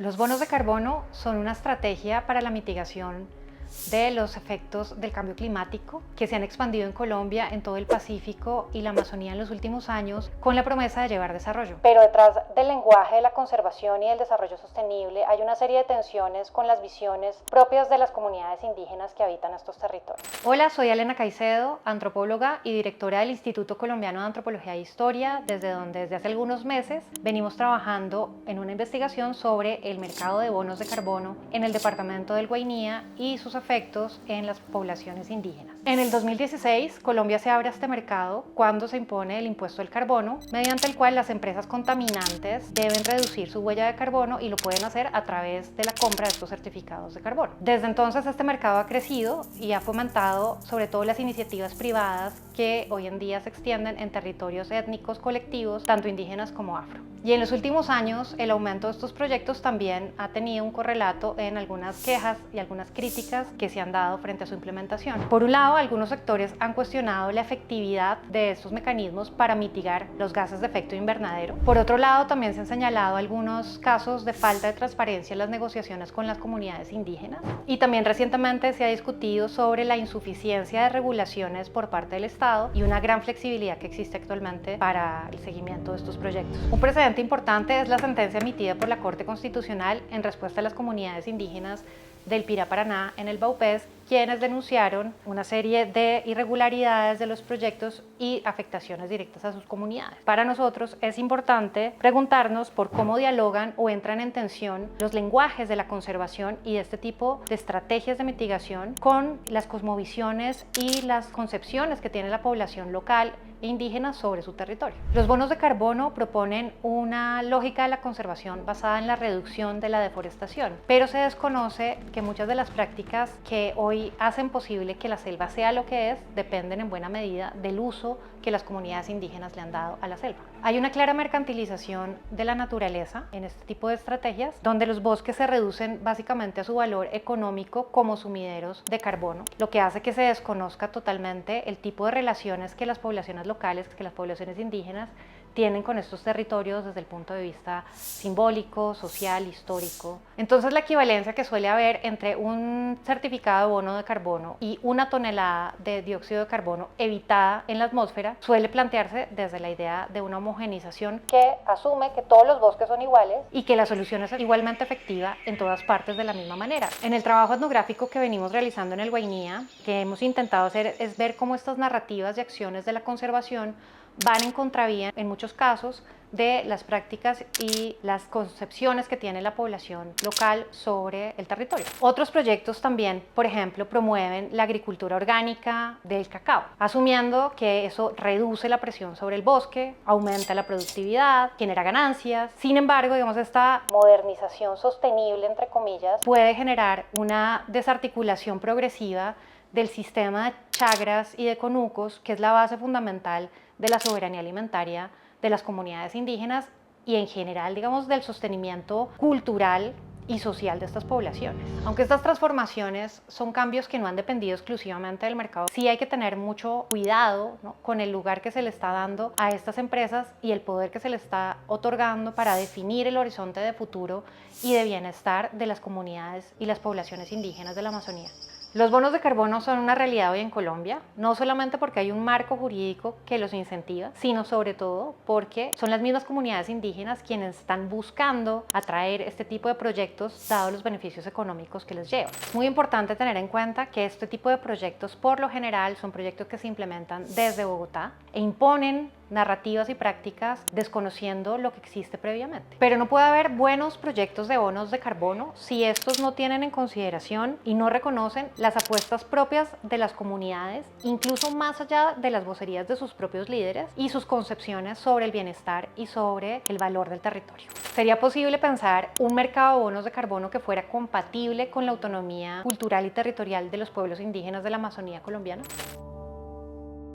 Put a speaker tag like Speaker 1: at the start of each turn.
Speaker 1: Los bonos de carbono son una estrategia para la mitigación de los efectos del cambio climático que se han expandido en Colombia, en todo el Pacífico y la Amazonía en los últimos años con la promesa de llevar desarrollo. Pero detrás del lenguaje de la conservación y del desarrollo sostenible hay una serie de tensiones con las visiones propias de las comunidades indígenas que habitan estos territorios. Hola, soy Elena Caicedo, antropóloga y directora del Instituto Colombiano de Antropología e Historia, desde donde desde hace algunos meses venimos trabajando en una investigación sobre el mercado de bonos de carbono en el departamento del Guainía y sus efectos en las poblaciones indígenas. En el 2016, Colombia se abre a este mercado cuando se impone el impuesto del carbono, mediante el cual las empresas contaminantes deben reducir su huella de carbono y lo pueden hacer a través de la compra de estos certificados de carbono. Desde entonces, este mercado ha crecido y ha fomentado sobre todo las iniciativas privadas que hoy en día se extienden en territorios étnicos colectivos, tanto indígenas como afro. Y en los últimos años, el aumento de estos proyectos también ha tenido un correlato en algunas quejas y algunas críticas que se han dado frente a su implementación. Por un lado, algunos sectores han cuestionado la efectividad de estos mecanismos para mitigar los gases de efecto invernadero. Por otro lado, también se han señalado algunos casos de falta de transparencia en las negociaciones con las comunidades indígenas. Y también recientemente se ha discutido sobre la insuficiencia de regulaciones por parte del Estado y una gran flexibilidad que existe actualmente para el seguimiento de estos proyectos. Un precedente importante es la sentencia emitida por la Corte Constitucional en respuesta a las comunidades indígenas del Pirá-Paraná en el Baupés, quienes denunciaron una serie de irregularidades de los proyectos y afectaciones directas a sus comunidades. Para nosotros es importante preguntarnos por cómo dialogan o entran en tensión los lenguajes de la conservación y de este tipo de estrategias de mitigación con las cosmovisiones y las concepciones que tiene la población local e indígena sobre su territorio. Los bonos de carbono proponen una lógica de la conservación basada en la reducción de la deforestación, pero se desconoce que muchas de las prácticas que hoy hacen posible que la selva sea lo que es dependen en buena medida del uso que las comunidades indígenas le han dado a la selva. Hay una clara mercantilización de la naturaleza en este tipo de estrategias, donde los bosques se reducen básicamente a su valor económico como sumideros de carbono, lo que hace que se desconozca totalmente el tipo de relaciones que las poblaciones locales, que las poblaciones indígenas tienen con estos territorios desde el punto de vista simbólico, social, histórico. Entonces la equivalencia que suele haber entre un certificado de bono de carbono y una tonelada de dióxido de carbono evitada en la atmósfera suele plantearse desde la idea de una homogenización que asume que todos los bosques son iguales y que la solución es igualmente efectiva en todas partes de la misma manera. En el trabajo etnográfico que venimos realizando en el Guainía, que hemos intentado hacer es ver cómo estas narrativas y acciones de la conservación van en contravía, en muchos casos, de las prácticas y las concepciones que tiene la población local sobre el territorio. Otros proyectos también, por ejemplo, promueven la agricultura orgánica del cacao, asumiendo que eso reduce la presión sobre el bosque, aumenta la productividad, genera ganancias. Sin embargo, digamos, esta modernización sostenible, entre comillas, puede generar una desarticulación progresiva del sistema de chagras y de conucos, que es la base fundamental de la soberanía alimentaria de las comunidades indígenas y en general, digamos, del sostenimiento cultural y social de estas poblaciones. Aunque estas transformaciones son cambios que no han dependido exclusivamente del mercado, sí hay que tener mucho cuidado, ¿no?, con el lugar que se le está dando a estas empresas y el poder que se le está otorgando para definir el horizonte de futuro y de bienestar de las comunidades y las poblaciones indígenas de la Amazonía. Los bonos de carbono son una realidad hoy en Colombia, no solamente porque hay un marco jurídico que los incentiva, sino sobre todo porque son las mismas comunidades indígenas quienes están buscando atraer este tipo de proyectos dados los beneficios económicos que les lleva. Es muy importante tener en cuenta que este tipo de proyectos por lo general son proyectos que se implementan desde Bogotá e imponen narrativas y prácticas desconociendo lo que existe previamente. Pero no puede haber buenos proyectos de bonos de carbono si estos no tienen en consideración y no reconocen las apuestas propias de las comunidades, incluso más allá de las vocerías de sus propios líderes y sus concepciones sobre el bienestar y sobre el valor del territorio. ¿Sería posible pensar un mercado de bonos de carbono que fuera compatible con la autonomía cultural y territorial de los pueblos indígenas de la Amazonía colombiana?